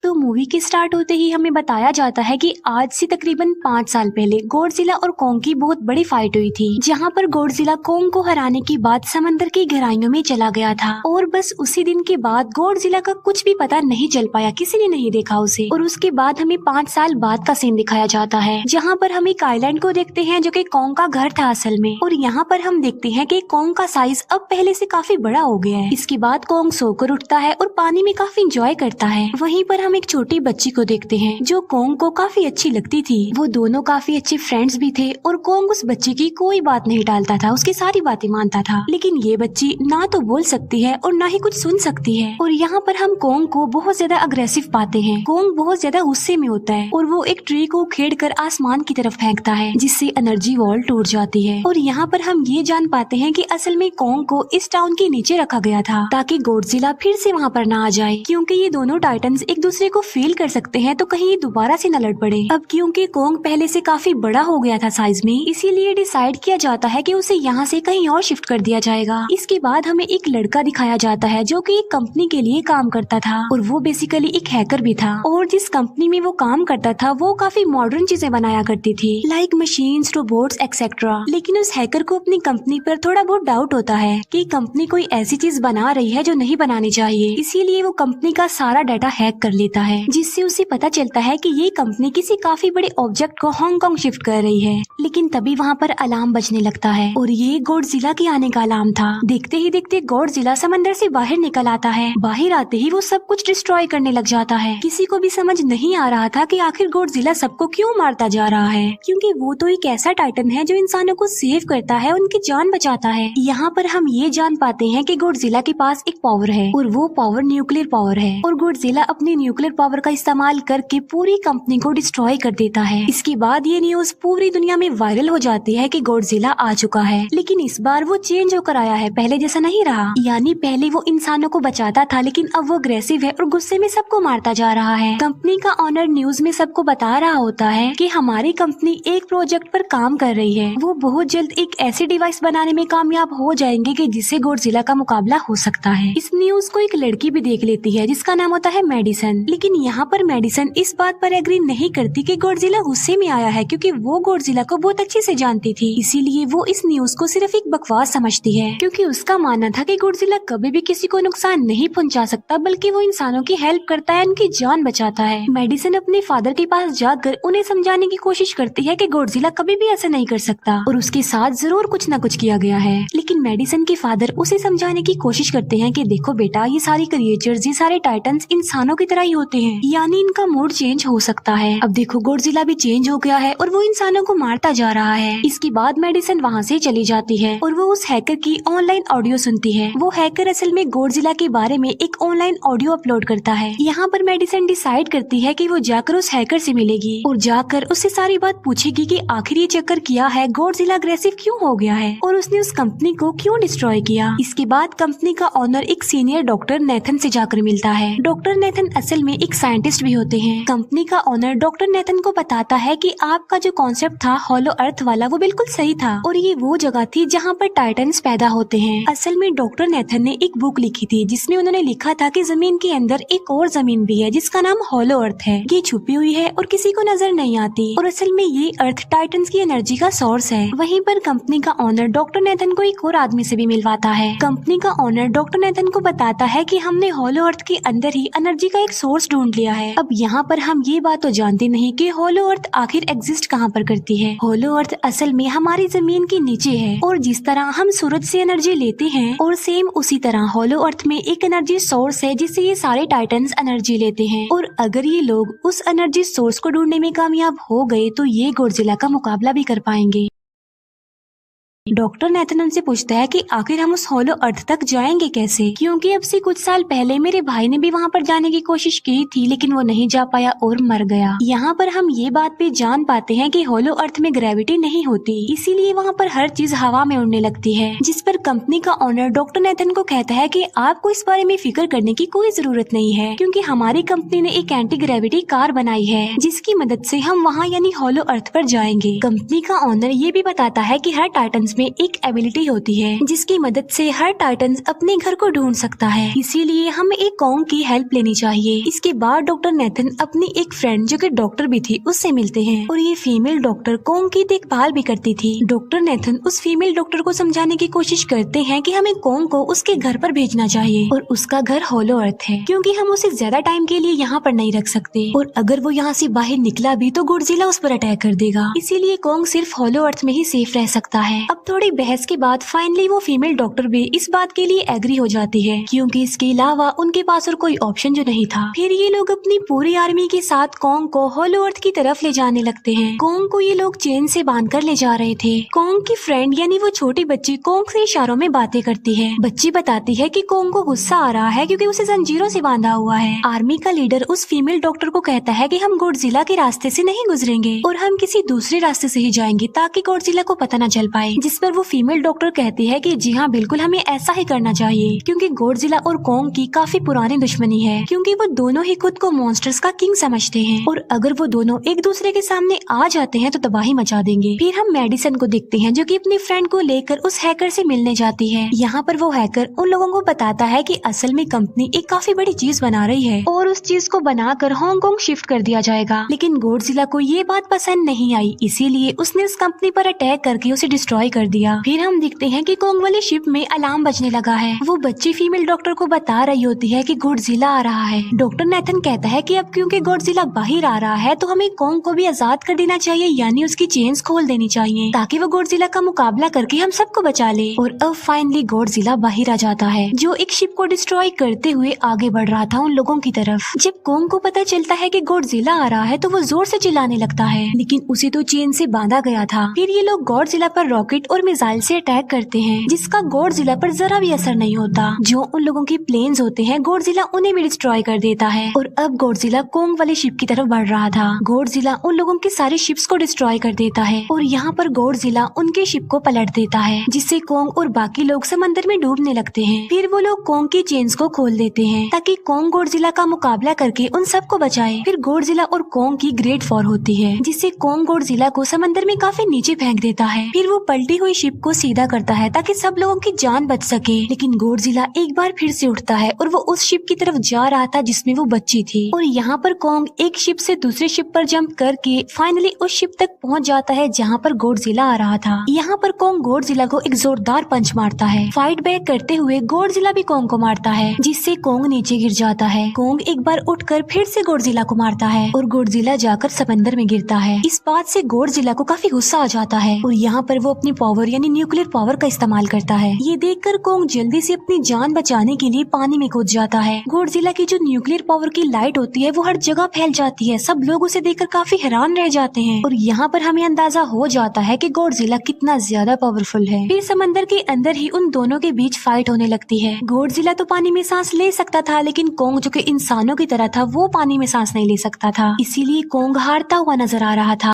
तो मूवी के स्टार्ट होते ही हमें बताया जाता है कि आज से तकरीबन 5 साल पहले गॉडजिला और कोंग की बहुत बड़ी फाइट हुई थी, जहां पर गॉडजिला कोंग को हराने के बाद समंदर की गहराइयों में चला गया था और बस उसी दिन के बाद गॉडजिला का कुछ भी पता नहीं चल पाया, किसी ने नहीं देखा उसे। और उसके बाद हमें 5 साल बाद का सीन दिखाया जाता है, जहाँ पर हम एक आइलैंड को देखते हैं जो कि कोंग का घर था असल में। और यहाँ पर हम देखते हैं कि कोंग का साइज अब पहले से काफी बड़ा हो गया है। इसके बाद कोंग सोकर उठता है और पानी में काफी इंजॉय करता है। वहीं पर हम एक छोटी बच्ची को देखते हैं जो कोंग को काफी अच्छी लगती थी। वो दोनों काफी अच्छे फ्रेंड्स भी थे और कोंग उस बच्ची की कोई बात नहीं टालता था, उसकी सारी बातें मानता था। लेकिन ये बच्ची ना तो बोल सकती है और ना ही कुछ सुन सकती है। और यहाँ पर हम कोंग को बहुत ज्यादा अग्रेसिव पाते हैं। कोंग बहुत ज्यादा गुस्से में होता है और वो एक ट्री को उखेड़कर आसमान की तरफ फेंकता है, जिससे एनर्जी वॉल टूट जाती है। और यहाँ पर हम ये जान पाते हैं कि असल में कोंग को इस टाउन के नीचे रखा गया था ताकि गॉडजिला फिर से वहाँ पर ना आ जाए, क्योंकि ये दोनों टाइटन्स एक दूसरे को फील कर सकते हैं, तो कहीं ये दोबारा से न लड़ पड़े। अब क्योंकि कोंग पहले से काफी बड़ा हो गया था साइज में, इसीलिए डिसाइड किया जाता है कि उसे यहाँ से कहीं और शिफ्ट कर दिया जाएगा। इसके बाद हमें एक लड़का दिखाया जाता है जो कि एक कंपनी के लिए काम करता था और वो बेसिकली एक हैकर भी था। और जिस कंपनी में वो काम करता था वो काफी मॉडर्न चीजें बनाया करती थी, लाइक मशीन्स, रोबोट्स एक्सेट्रा। लेकिन उस हैकर को अपनी कंपनी पर थोड़ा बहुत डाउट होता है कि कंपनी कोई ऐसी चीज बना रही है जो नहीं बनानी चाहिए, इसीलिए वो कंपनी का सारा डाटा हैक कर लेता है, जिससे उसे पता चलता है कि ये कंपनी किसी काफी बड़े ऑब्जेक्ट को हांगकांग शिफ्ट कर रही है। लेकिन तभी वहाँ पर अलार्म बजने लगता है और ये गॉडजिला के आने का अलार्म था। देखते ही देखते गॉडजिला समंदर से बाहर निकल आता है। बाहर आते ही वो सब कुछ डिस्ट्रॉय करने लग जाता है। किसी को भी समझ नहीं आ रहा था कि आखिर गॉडजिला सबको क्यों मारता जा रहा है, क्योंकि वो तो एक ऐसा टाइटन है जो इंसानों को सेव करता है, उनकी जान बचाता है। यहाँ पर हम ये जान पाते हैं कि गॉडजिला के पास एक पावर है और वो पावर न्यूक्लियर पावर है। और गॉडजिला अपनी न्यूक्लियर पावर का इस्तेमाल करके पूरी कंपनी को डिस्ट्रॉय कर देता है। इसके बाद ये न्यूज पूरी दुनिया में वायरल हो जाती है कि गॉडजिला आ चुका है, लेकिन इस बार वो चेंज होकर आया है, पहले जैसा नहीं रहा। यानी पहले वो इंसानों को बचाता था, लेकिन अब वो अग्रेसिव है और गुस्से में सबको मारता जा रहा है। कंपनी का ऑनर न्यूज में सबको बता रहा होता है कि हमारी कंपनी एक प्रोजेक्ट पर काम कर रही है। वो बहुत जल्द एक ऐसी डिवाइस बनाने में कामयाब हो जाएंगे कि जिससे गॉडजिला का मुकाबला हो सकता है। इस न्यूज को एक लड़की भी देख लेती है जिसका नाम होता है मेडिसन। लेकिन यहाँ पर मेडिसन इस बात पर एग्री नहीं करती कि गॉडजिला गुस्से में आया है, क्योंकि वो गॉडजिला को बहुत अच्छे से जानती थी। इसीलिए वो इस न्यूज को सिर्फ एक बकवास समझती है, क्योंकि उसका मानना था कि गॉडजिला कभी भी किसी को नुकसान नहीं पहुंचा सकता, बल्कि वो इंसानों की हेल्प करता है, उनकी जान बचाता है। मेडिसन अपने फादर के पास जाकर उन्हें समझाने की कोशिश करती है कि गॉडजिला कभी भी ऐसा नहीं कर सकता और उसके साथ जरूर कुछ न कुछ किया गया है। लेकिन मेडिसन के फादर उसे समझाने की कोशिश करते हैं कि देखो बेटा, ये सारी क्रिएचर्स, ये सारे टाइटन्स इंसानों की तरह ही होते हैं, यानी इनका मूड चेंज हो सकता है। अब देखो गॉडजिला भी चेंज हो गया है और वो इंसानों को मारता जा रहा है। इसके बाद मेडिसन वहाँ से चली जाती है और वो उस हैकर की ऑनलाइन ऑडियो सुनती है। वो हैकर असल में गॉडजिला के बारे में एक ऑनलाइन ऑडियो अपलोड करता है। यहाँ पर मेडिसन डिसाइड करती है कि वो जाकर उस हैकर से मिलेगी और जाकर उससे सारी बात पूछेगी कि आखिर ये चक्कर किया है, गॉडजिला अग्रेसिव क्यों हो गया है और उसने उस कंपनी को क्यों डिस्ट्रॉय किया। इसके बाद कंपनी का ऑनर एक सीनियर डॉक्टर नेथन से जाकर मिलता है। डॉक्टर नेथन असल में एक साइंटिस्ट भी होते हैं। कंपनी का ऑनर डॉक्टर नेथन को बताता है कि आपका जो कॉन्सेप्ट था हॉलो अर्थ वाला, वो बिल्कुल सही था और ये वो जगह थी जहाँ पर टाइटन्स पैदा होते हैं। असल में डॉक्टर नेथन ने एक बुक लिखी थी जिसमें उन्होंने लिखा था कि जमीन के अंदर एक और जमीन भी है जिसका नाम हॉलो अर्थ है। ये छुपी हुई है और किसी को नजर नहीं आती और असल में ये अर्थ टाइटन्स की एनर्जी का सोर्स है। वहीं पर कंपनी का ऑनर डॉक्टर नेथन को एक और आदमी से भी मिलवाता है। कंपनी का ऑनर डॉक्टर नेथन को बताता है कि हमने हॉलो अर्थ के अंदर ही एनर्जी का एक सोर्स ढूंढ लिया है। अब यहाँ पर हम ये बात तो जानते नहीं कि हॉलो अर्थ आखिर एग्जिस्ट कहाँ पर करती है। हॉलो अर्थ असल में हमारी जमीन के नीचे है और जिस तरह हम सूरज से एनर्जी लेते हैं और सेम उसी तरह हॉलो अर्थ में एक एनर्जी सोर्स है जिससे ये सारे टाइटन्स एनर्जी लेते हैं। और अगर ये लोग उस एनर्जी सोर्स को ढूंढने में कामयाब हो गए तो ये गॉडजिला का मुकाबला भी कर पाएंगे। डॉक्टर नेथन उनसे पूछता है कि आखिर हम उस हॉलो अर्थ तक जाएंगे कैसे, क्योंकि अब से कुछ साल पहले मेरे भाई ने भी वहाँ पर जाने की कोशिश की थी लेकिन वो नहीं जा पाया और मर गया। यहाँ पर हम ये बात भी जान पाते हैं कि हॉलो अर्थ में ग्रेविटी नहीं होती, इसीलिए वहाँ पर हर चीज हवा में उड़ने लगती है। जिस पर कंपनी का ऑनर डॉक्टर नेथन को कहता है कि आपको इस बारे में फिक्र करने की कोई जरूरत नहीं है, क्योंकि हमारी कंपनी ने एक एंटी ग्रेविटी कार बनाई है जिसकी मदद से हम वहाँ यानी हॉलो अर्थ पर जाएंगे। कंपनी का ऑनर ये भी बताता है कि हर टाइटन्स में एक एबिलिटी होती है जिसकी मदद से हर टाइटन अपने घर को ढूंढ सकता है, इसीलिए हमें एक कॉन्ग की हेल्प लेनी चाहिए। इसके बाद डॉक्टर नेथन अपनी एक फ्रेंड जो कि डॉक्टर भी थी उससे मिलते हैं और ये फीमेल डॉक्टर कॉन्ग की देखभाल भी करती थी। डॉक्टर नेथन उस फीमेल डॉक्टर को समझाने की कोशिश करते हैं कि हमें कॉन्ग को उसके घर पर भेजना चाहिए और उसका घर होलो अर्थ है क्योंकि हम उसे ज्यादा टाइम के लिए यहाँ पर नहीं रख सकते और अगर वो यहाँ से बाहर निकला भी तो गॉडजिला उस पर अटैक कर देगा, इसीलिए कॉन्ग सिर्फ होलो अर्थ में ही सेफ रह सकता है। अब थोड़ी बहस के बाद फाइनली वो फीमेल डॉक्टर भी इस बात के लिए एग्री हो जाती है क्योंकि इसके अलावा उनके पास और कोई ऑप्शन जो नहीं था। फिर ये लोग अपनी पूरी आर्मी के साथ कॉन्ग को होलो अर्थ की तरफ ले जाने लगते हैं। कॉन्ग को ये लोग चेन से बांधकर ले जा रहे थे। कॉन्ग की फ्रेंड यानी वो छोटी बच्ची कॉन्ग से इशारों में बातें करती है। बच्ची बताती है कि कॉन्ग को गुस्सा आ रहा है क्योंकि उसे जंजीरों से बांधा हुआ है। आर्मी का लीडर उस फीमेल डॉक्टर को कहता है कि हम गॉडजिला के रास्ते से नहीं गुजरेंगे और हम किसी दूसरे रास्ते से ही जाएंगे ताकि गॉडजिला को पता न चल पाए, जिस पर वो फीमेल डॉक्टर कहती है कि जी हाँ बिल्कुल हमें ऐसा ही करना चाहिए क्योंकि गॉडजिला और कॉन्ग की काफी पुरानी दुश्मनी है क्योंकि वो दोनों ही खुद को मॉन्स्टर्स का किंग समझते हैं और अगर वो दोनों एक दूसरे के सामने आ जाते हैं तो तबाही मचा देंगे। फिर हम मेडिसन को देखते हैं जो कि अपनी फ्रेंड को लेकर उस हैकर से मिलने जाती है। यहाँ पर वो हैकर उन लोगों को बताता है कि असल में कंपनी एक काफी बड़ी चीज बना रही है और उस चीज को बनाकर हांगकांग शिफ्ट कर दिया जाएगा, लेकिन गॉडजिला को ये बात पसंद नहीं आई, इसीलिए उसने उस कंपनी पर अटैक करके उसे डिस्ट्रॉय कर दिया। फिर हम देखते हैं कि कॉन्ग वाली शिप में अलार्म बजने लगा है। वो बच्ची फीमेल डॉक्टर को बता रही होती है कि गॉडजिला आ रहा है। डॉक्टर नेथन कहता है कि अब क्योंकि गॉडजिला बाहर आ रहा है तो हमें कॉन्ग को भी आजाद कर देना चाहिए, यानी उसकी चेन्स खोल देनी चाहिए ताकि वो गॉडजिला का मुकाबला करके हम सबको बचा ले। और अब फाइनली गॉडजिला बाहर आ जाता है जो एक शिप को डिस्ट्रॉय करते हुए आगे बढ़ रहा था उन लोगों की तरफ। जब कॉन्ग को पता चलता है कि गॉडजिला आ रहा है तो वो जोर से चिल्लाने लगता है, लेकिन उसे तो चेन से बांधा गया था। फिर ये लोग गॉडजिला पर रॉकेट और मिसाइल से अटैक करते हैं जिसका गॉडजिला पर जरा भी असर नहीं होता। जो उन लोगों के प्लेन्स होते हैं गॉडजिला उन्हें भी डिस्ट्रॉय कर देता है और अब गॉडजिला कॉन्ग वाली शिप की तरफ बढ़ रहा था। गॉडजिला उन लोगों की सारी शिप्स को डिस्ट्रॉय कर देता है और यहाँ पर गॉडजिला उनके शिप को पलट देता है जिससे कॉन्ग और बाकी लोग समंदर में डूबने लगते हैं। फिर वो लोग कॉन्ग की चेन्स को खोल देते हैं ताकि कॉन्ग गॉडजिला का मुकाबला करके उन सबको बचाए। फिर गॉडजिला और कॉन्ग की ग्रेट वॉर होती है जिससे कॉन्ग गॉडजिला को समंदर में काफी नीचे फेंक देता है। फिर वो पलटी हुई शिप को सीधा करता है ताकि सब लोगों की जान बच सके, लेकिन गॉडजिला एक बार फिर से उठता है और वो उस शिप की तरफ जा रहा था जिसमें वो बच्ची थी। और यहाँ पर कॉन्ग एक शिप से दूसरे शिप पर जंप करके फाइनली उस शिप तक पहुँच जाता है जहाँ पर गॉडजिला आ रहा था। यहाँ पर कॉन्ग गॉडजिला को एक जोरदार पंच मारता है। फाइट बैक करते हुए गॉडजिला भी कॉन्ग को मारता है जिससे कॉन्ग नीचे गिर जाता है। कॉन्ग एक बार उठकर फिर से गॉडजिला को मारता है और गॉडजिला जाकर समंदर में गिरता है। इस बात से गॉडजिला को काफी गुस्सा आ जाता है और यहाँ पर वो अपनी पावर यानी न्यूक्लियर पावर का इस्तेमाल करता है। ये देखकर कॉन्ग जल्दी से अपनी जान बचाने के लिए पानी में कूद जाता है। गॉडजिला की जो न्यूक्लियर पावर की लाइट होती है वो हर जगह फैल जाती है। सब लोग उसे देखकर काफी हैरान रह जाते हैं और यहाँ पर हमें अंदाजा हो जाता है कि गॉडजिला कितना ज्यादा पावरफुल है। फिर समंदर के अंदर ही उन दोनों के बीच फाइट होने लगती है। गॉडजिला तो पानी में सांस ले सकता था, लेकिन कॉन्ग जो कि इंसानों की तरह था वो पानी में सांस नहीं ले सकता था, इसीलिए कॉन्ग हारता हुआ नजर आ रहा था।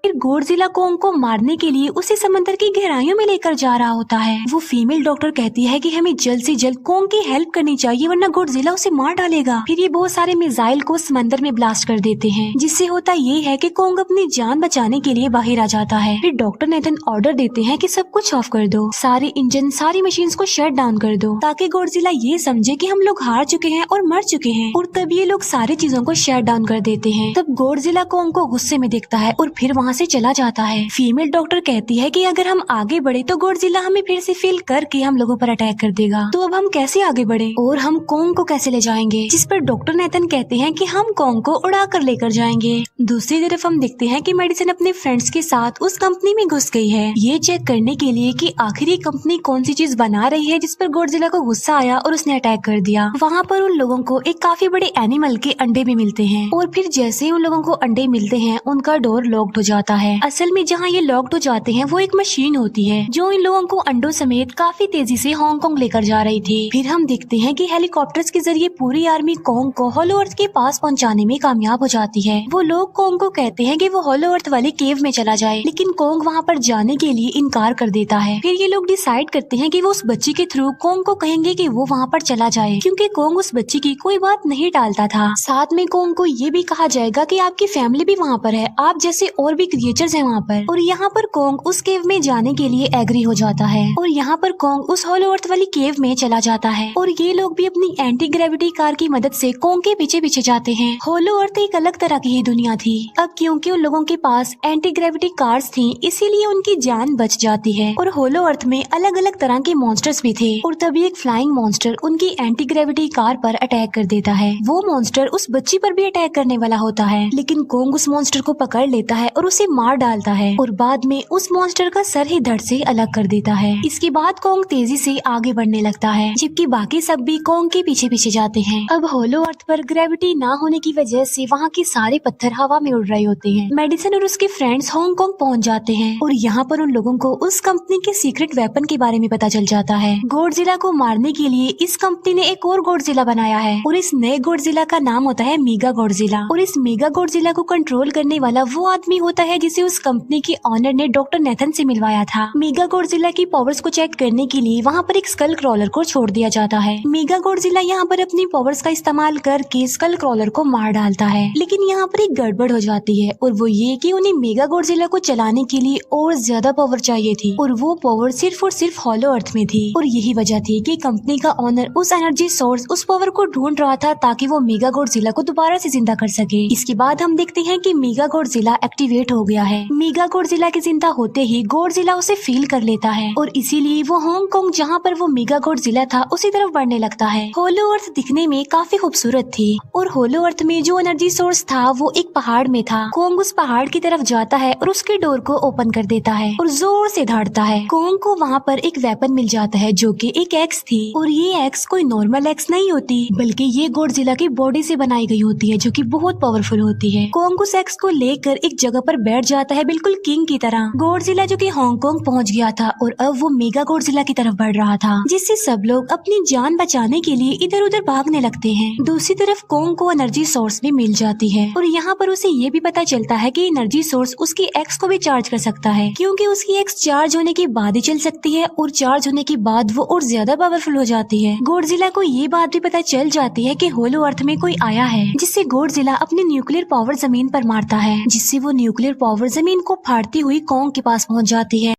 फिर गॉडजिला कॉन्ग को मारने के लिए उसे समंदर की गहराइयों में लेकर जा रहा होता है। वो फीमेल डॉक्टर कहती है कि हमें जल्द से जल्द कॉन्ग की हेल्प करनी चाहिए वरना गॉडजिला उसे मार डालेगा। फिर ये बहुत सारे मिसाइल को समंदर में ब्लास्ट कर देते हैं जिससे होता ये है कि कॉन्ग अपनी जान बचाने के लिए बाहर आ जाता है। फिर डॉक्टर नेथन ऑर्डर देते हैं कि सब कुछ ऑफ कर दो, सारे इंजन सारी मशीन को शट डाउन कर दो ताकि गॉडजिला ये समझे कि हम लोग हार चुके हैं और मर चुके हैं। और तब ये लोग सारी चीजों को शट डाउन कर देते हैं। तब गॉडजिला कॉन्ग को गुस्से में देखता है और फिर वहाँ से चला जाता है। फीमेल डॉक्टर कहती है कि अगर हम आगे बढ़े तो गॉडजिला हमें फिर से फेल करके हम लोगों पर अटैक कर देगा, तो अब हम कैसे आगे बढ़े और हम कॉन्ग को कैसे ले जाएंगे। जिस पर डॉक्टर नेथन कहते हैं कि हम कॉन्ग को उड़ा कर लेकर जाएंगे। दूसरी तरफ हम देखते हैं कि मेडिसन अपने फ्रेंड्स के साथ उस कंपनी में घुस गई है ये चेक करने के लिए कि आखिर ये कंपनी कौन सी चीज बना रही है जिस पर गॉडजिला को गुस्सा आया और उसने अटैक कर दिया। वहाँ पर उन लोगों को एक काफी बड़े एनिमल के अंडे भी मिलते हैं और फिर जैसे ही उन लोगों को अंडे मिलते हैं उनका डोर लॉक्ड हो जाता है। असल में जहाँ ये लॉक्ड हो जाते हैं वो एक मशीन होती है जो इन लोगों को अंडों समेत काफी तेजी से हांगकांग लेकर जा रही थी। फिर हम देखते हैं कि हेलीकॉप्टर्स के जरिए पूरी आर्मी कॉन्ग को होलो अर्थ के पास पहुंचाने में कामयाब हो जाती है। वो लोग कॉन्ग को कहते हैं कि वो होलो अर्थ वाले केव में चला जाए, लेकिन कॉन्ग वहाँ पर जाने के लिए इनकार कर देता है। फिर ये लोग डिसाइड करते हैं कि वो उस बच्ची के थ्रू कॉन्ग को कहेंगे कि वो वहाँ पर चला जाए, क्योंकि कॉन्ग उस बच्ची की कोई बात नहीं टालता था। साथ में कॉन्ग को ये भी कहा जाएगा कि आपकी फैमिली भी वहाँ पर है, आप जैसे और भी क्रिएचर्स हैं वहाँ पर। और यहाँ पर कोंग उस केव में जाने के लिए एग्री हो जाता है और यहाँ पर कोंग उस होलो अर्थ वाली केव में चला जाता है और ये लोग भी अपनी एंटी ग्रेविटी कार की मदद से कोंग के पीछे पीछे जाते हैं। होलो अर्थ एक अलग तरह की ही दुनिया थी। अब क्योंकि उन लोगों के पास एंटी ग्रेविटी कार्स थी, इसीलिए उनकी जान बच जाती है। और होलो अर्थ में अलग अलग तरह के मॉन्स्टर्स भी थे और तभी एक फ्लाइंग मॉन्स्टर उनकी एंटी ग्रेविटी कार पर अटैक कर देता है। वो मॉन्स्टर उस बच्ची पर भी अटैक करने वाला होता है, लेकिन कोंग उस मॉन्स्टर को पकड़ लेता है और उसे मार डालता है और बाद में उस मॉन्स्टर का सर ही धड़ से अलग कर देता है। इसके बाद कोंग तेजी से आगे बढ़ने लगता है, जबकि बाकी सब भी कोंग के पीछे पीछे जाते हैं। अब होलो अर्थ पर ग्रेविटी ना होने की वजह से वहाँ के सारे पत्थर हवा में उड़ रहे होते हैं। मेडिसन और उसके फ्रेंड्स हांगकांग पहुँच जाते हैं और यहाँ पर उन लोगों को उस कंपनी के सीक्रेट वेपन के बारे में पता चल जाता है। गॉडजिला को मारने के लिए इस कंपनी ने एक और गॉडजिला बनाया है और इस नए गॉडजिला का नाम होता है मेगा गॉडजिला। और इस मेगा गॉडजिला को कंट्रोल करने वाला वो आदमी होता है जिसे उस कंपनी के ऑनर ने डॉक्टर नेथन से मिलवाया था। मेगा गॉडजिला की पावर्स को चेक करने के लिए वहाँ पर एक स्कल क्रॉलर को छोड़ दिया जाता है। मेगा गॉडजिला यहाँ पर अपनी पावर्स का इस्तेमाल करके स्कल क्रॉलर को मार डालता है, लेकिन यहाँ पर एक गड़बड़ हो जाती है और वो ये कि उन्हें मेगा गॉडजिला को चलाने के लिए और ज्यादा पावर चाहिए थी और वो पावर सिर्फ और सिर्फ होलो अर्थ में थी। और यही वजह थी कि कंपनी का ऑनर उस एनर्जी सोर्स, उस पावर को ढूंढ रहा था ताकि वो मेगा गॉडजिला को दोबारा से जिंदा कर सके। इसके बाद हम देखते हैं कि मेगा गॉडजिला एक्टिवेट हो गया है। मेगा गॉडजिला के जिंदा होते ही गॉडजिला उसे फील कर लेता है और इसीलिए वो हांगकांग जहाँ पर वो मेगा गॉडजिला था उसी तरफ बढ़ने लगता है। होलो अर्थ दिखने में काफी खूबसूरत थी और होलो अर्थ में जो एनर्जी सोर्स था वो एक पहाड़ में था। कोंग उस पहाड़ की तरफ जाता है और उसके डोर को ओपन कर देता है और जोर से धाड़ता है। कोंग को वहाँ पर एक वेपन मिल जाता है जो कि एक एक्स थी और ये एक्स कोई नॉर्मल एक्स नहीं होती, बल्कि ये गॉडजिला की बॉडी से बनाई गई होती है जो कि बहुत पावरफुल होती है। कोंग उस एक्स को लेकर एक जगह पर बैठ जाता है बिल्कुल किंग की तरह। गॉडजिला जो कि हांगकांग पहुंच गया था और अब वो मेगा गॉडजिला की तरफ बढ़ रहा था, जिससे सब लोग अपनी जान बचाने के लिए इधर उधर भागने लगते हैं। दूसरी तरफ कोंग को एनर्जी सोर्स भी मिल जाती है और यहाँ पर उसे ये भी पता चलता है कि एनर्जी सोर्स उसकी एक्स को भी चार्ज कर सकता है, क्योंकि उसकी एक्स चार्ज होने के बाद ही चल सकती है और चार्ज होने के बाद वो और ज्यादा पावरफुल हो जाती है। गॉडजिला को ये बात भी पता चल जाती है कि होलो अर्थ में कोई आया है, जिससे गॉडजिला अपनी न्यूक्लियर पावर जमीन पर मारता है, जिससे वो न्यूक्लियर पावर जमीन को फाड़ती हुई कोंग के पास पहुँच जाती है।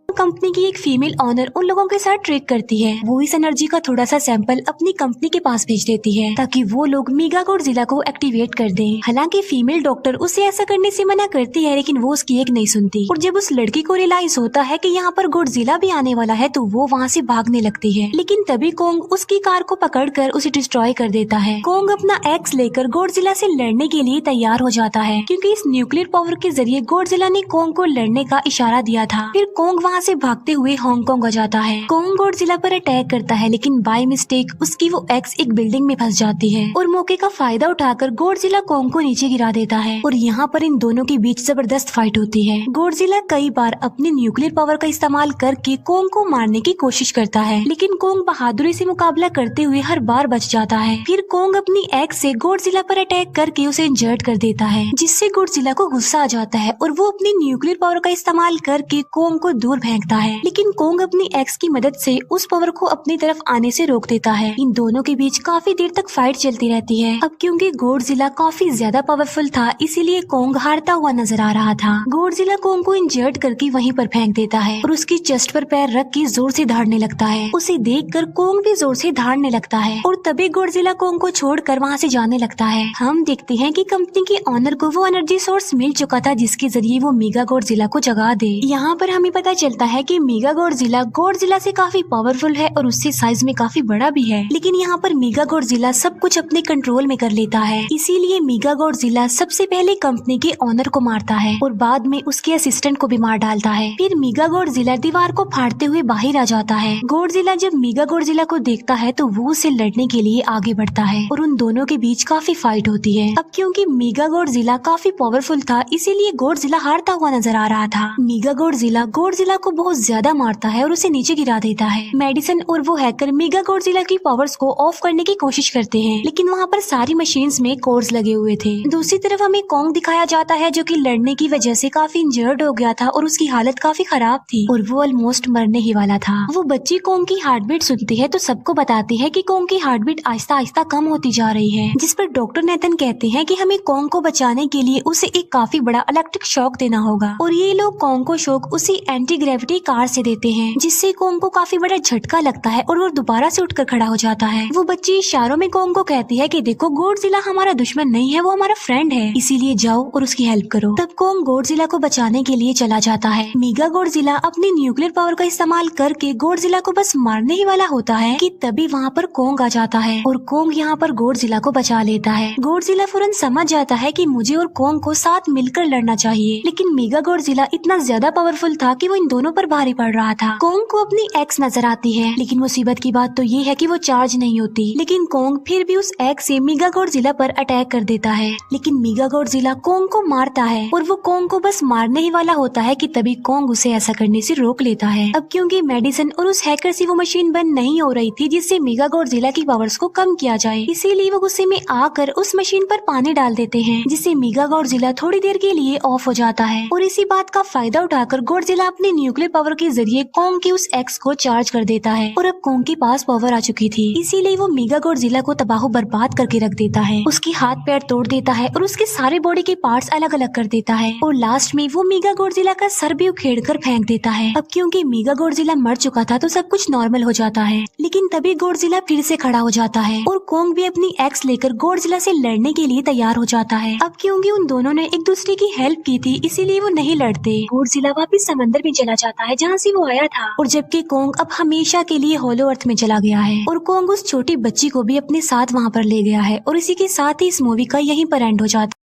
कंपनी की एक फीमेल ऑनर उन लोगों के साथ ट्रेक करती है। वो इस एनर्जी का थोड़ा सा सैंपल अपनी कंपनी के पास भेज देती है ताकि वो लोग मेगा गॉडजिला को एक्टिवेट कर दें। हालांकि फीमेल डॉक्टर उसे ऐसा करने से मना करती है, लेकिन वो उसकी एक नहीं सुनती और जब उस लड़की को रियलाइज होता है कि यहाँ पर गॉडजिला भी आने वाला है तो वो वहाँ से भागने लगती है, लेकिन तभी कोंग उसकी कार को पकड़कर उसे डिस्ट्रॉय कर देता है। कोंग अपना एक्स लेकर गॉडजिला से लड़ने के लिए तैयार हो जाता है, क्योंकि इस न्यूक्लियर पावर के जरिए गॉडजिला ने कोंग को लड़ने का इशारा दिया था। फिर कोंग वहाँ से भागते हुए हांगकांग आ जाता है। कोंग गॉडजिला पर अटैक करता है, लेकिन बाय मिस्टेक उसकी वो एक्स एक बिल्डिंग में फंस जाती है और मौके का फायदा उठाकर गॉडजिला कोंग को नीचे गिरा देता है और यहाँ पर इन दोनों के बीच जबरदस्त फाइट होती है। गॉडजिला कई बार अपनी न्यूक्लियर पावर का इस्तेमाल करके कोंग को मारने की कोशिश करता है, लेकिन कोंग बहादुरी से मुकाबला करते हुए हर बार बच जाता है। फिर कोंग अपनी एक्स से गॉडजिला पर अटैक करके उसे इंजर्ड कर देता है, जिससे गॉडजिला को गुस्सा आ जाता है और वो अपनी न्यूक्लियर पावर का इस्तेमाल करके कोंग को दूर फेंकता है, लेकिन कोंग अपनी एक्स की मदद से उस पावर को अपनी तरफ आने से रोक देता है। इन दोनों के बीच काफी देर तक फाइट चलती रहती है। अब क्योंकि गॉडजिला काफी ज्यादा पावरफुल था, इसीलिए कोंग हारता हुआ नजर आ रहा था। गॉडजिला कोंग को इंजर्ड करके वहीं पर फेंक देता है और उसकी चेस्ट पर पैर रख के जोर से धाड़ने लगता है। उसे देखकर कोंग भी जोर से धाड़ने लगता है और तभी गॉडजिला कोंग को छोड़कर वहाँ से जाने लगता है। हम देखते हैं कि कंपनी के ऑनर को वो एनर्जी सोर्स मिल चुका था जिसके जरिए वो मेगा गॉडजिला को जगा दे। यहाँ पर हमें पता चलता है कि मेगा गॉडजिला से काफी पावरफुल है और उससे साइज में काफी बड़ा भी है, लेकिन यहाँ पर मेगा गॉडजिला सब कुछ अपने कंट्रोल में कर लेता है। इसीलिए मेगा गॉडजिला सबसे पहले कंपनी के ऑनर को मारता है और बाद में उसके असिस्टेंट को भी मार डालता है। फिर मेगा गॉडजिला दीवार को फाड़ते हुए बाहर आ जाता है। गॉडजिला जब मेगा गॉडजिला को देखता है तो वो उसे लड़ने के लिए आगे बढ़ता है और उन दोनों के बीच काफी फाइट होती है। अब क्योंकि मेगा गॉडजिला काफी पावरफुल था, इसीलिए गॉडजिला हारता हुआ नजर आ रहा था। मेगा गॉडजिला को बहुत ज्यादा मारता है और उसे नीचे गिरा देता है। मेडिसन और वो हैकर मेगा गॉडजिला की पावर्स को ऑफ करने की कोशिश करते हैं, लेकिन वहाँ पर सारी मशीन्स में कोड्स लगे हुए थे। दूसरी तरफ हमें कॉन्ग दिखाया जाता है जो कि लड़ने की वजह से काफी इंजर्ड हो गया था और उसकी हालत काफी खराब थी और वो ऑलमोस्ट मरने ही वाला था। वो बच्ची कॉन्ग की हार्ट बीट सुनती है तो सबको बताती है कि कॉन्ग की हार्ट बीट आहिस्ता आहिस्ता कम होती जा रही है, जिस पर डॉक्टर नेथन कहते हैं कि हमें कॉन्ग को बचाने के लिए उसे एक काफी बड़ा इलेक्ट्रिक शॉक देना होगा और ये लोग कॉन्ग को शॉक उसी एंटी ग्रेविटी कार से देते हैं, जिससे कॉन्ग को काफी बड़ा झटका लगता है और वो दोबारा से उठकर खड़ा हो जाता है। वो बच्ची इशारों में कॉन्ग को कहती है कि देखो गॉडजिला हमारा दुश्मन नहीं है, वो हमारा फ्रेंड है, इसीलिए जाओ और उसकी हेल्प करो। तब कॉन्ग गॉडजिला को बचाने के लिए चला जाता है। मेगा गॉडजिला अपनी न्यूक्लियर पावर का इस्तेमाल करके गॉडजिला को बस मारने ही वाला होता है कि तभी वहाँ पर कॉन्ग आ जाता है और कॉन्ग यहाँ पर गॉडजिला को बचा लेता है। गॉडजिला फौरन समझ जाता है कि मुझे और कॉन्ग को साथ मिलकर लड़ना चाहिए, लेकिन मेगा गॉडजिला इतना ज्यादा पावरफुल था कि वो इन दोनों पर भारी पड़ रहा था। कॉन्ग को अपनी एक्स नजर आती है, लेकिन मुसीबत की बात तो ये है कि वो चार्ज नहीं होती, लेकिन कॉन्ग फिर भी उस एक्स से मेगा गॉडजिला पर अटैक कर देता है। लेकिन मेगा गॉडजिला कॉन्ग को मारता है और वो कॉन्ग को बस मारने ही वाला होता है कि तभी कॉन्ग उसे ऐसा करने से रोक लेता है। अब क्योंकि मेडिसन और उस हैकर से वो मशीन बंद नहीं हो रही थी जिससे मेगा गॉडजिला की पावर्स को कम किया जाए, इसीलिए वो गुस्से में आकर उस मशीन पर पानी डाल देते हैं, जिससे मेगा गॉडजिला थोड़ी देर के लिए ऑफ हो जाता है और इसी बात का फायदा उठाकर गॉडजिला अपनी न्यूक्लियर पावर के जरिए कॉन्ग की उस एक्स को चार्ज कर देता है और अब कॉन्ग के पास पावर आ चुकी थी, इसीलिए वो मेगा गॉडजिला को तबाह बर्बाद करके रख देता है। उसके हाथ पैर तोड़ देता है और उसके सारे बॉडी के पार्ट्स अलग अलग कर देता है और लास्ट में वो मेगा गॉडजिला का सर भी उखेड़ कर फेंक देता है। अब क्योंकि मेगा गॉडजिला मर चुका था तो सब कुछ नॉर्मल हो जाता है, लेकिन तभी गॉडजिला फिर से खड़ा हो जाता है और कॉन्ग भी अपनी एक्स लेकर गॉडजिला से लड़ने के लिए तैयार हो जाता है। अब क्योंकि उन दोनों ने एक दूसरे की हेल्प की थी इसीलिए वो नहीं लड़ते। गॉडजिला वापस समंदर में चला जाता है जहाँ से वो आया था और जबकि कॉन्ग अब हमेशा के लिए होलो अर्थ में चला गया है और कॉन्ग उस छोटी बच्ची को भी अपने साथ वहाँ पर ले गया है और इसी के साथ ही इस मूवी का यहीं पर एंड हो जाता है।